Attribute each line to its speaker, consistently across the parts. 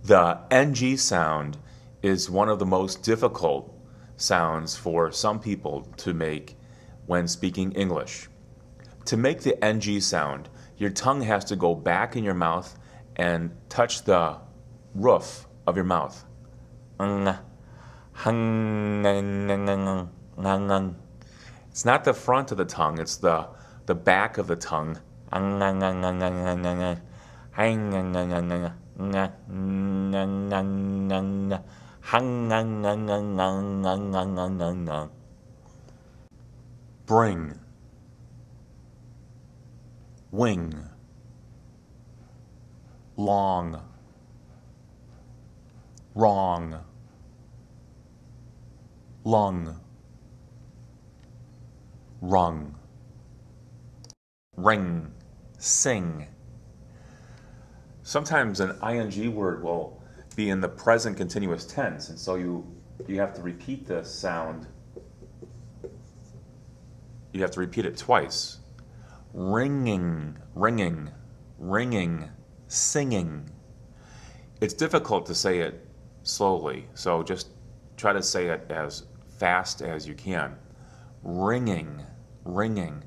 Speaker 1: The NG sound is one of the most difficult sounds for some people to make when speaking English. To make the NG sound, your tongue has to go back in your mouth and touch the roof of your mouth. It's not the front of the tongue, it's the back of the tongue. Bring, wing, long, wrong, lung, rung, ring, sing. Sometimes an ing word will be in the present continuous tense, and so you have to repeat the sound. You have to repeat it twice. Ringing, ringing, ringing, singing. It's difficult to say it slowly, so just try to say it as fast as you can. Ringing, ringing,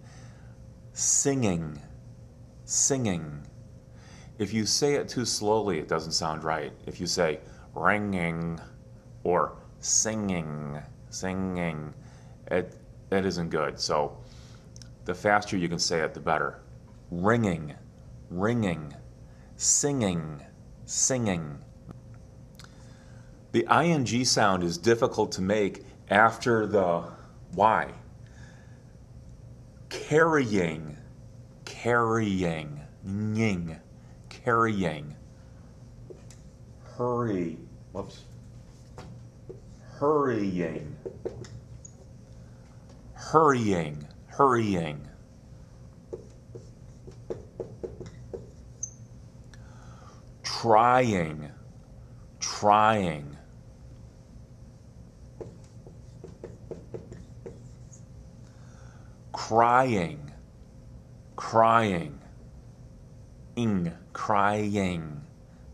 Speaker 1: singing, singing. If you say it too slowly, it doesn't sound right. If you say ringing or singing, singing, it isn't good. So the faster you can say it, the better. Ringing, ringing, singing, singing. The ing sound is difficult to make after the Y. Carrying, carrying, ning, carrying. Hurry, whoops. Hurrying, hurrying, hurrying. Trying, trying. Crying, crying. Crying,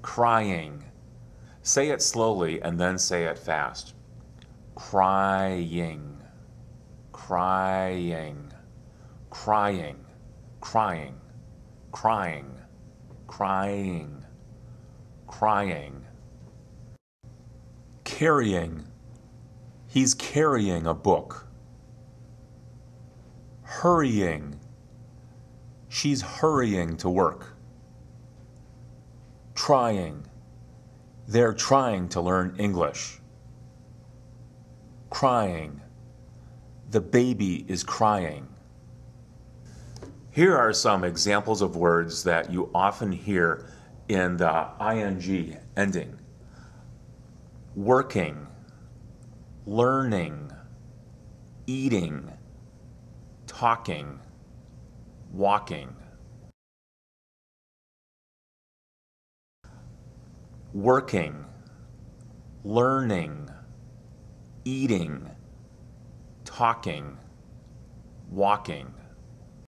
Speaker 1: crying. Say it slowly and then say it fast. Crying, crying, crying, crying, crying, crying, crying. Carrying. He's carrying a book. Hurrying. She's hurrying to work. Trying. They're trying to learn English. Crying. The baby is crying. Here are some examples of words that you often hear in the ing ending. Working, learning, eating, talking, walking. Working, learning, eating, talking, walking.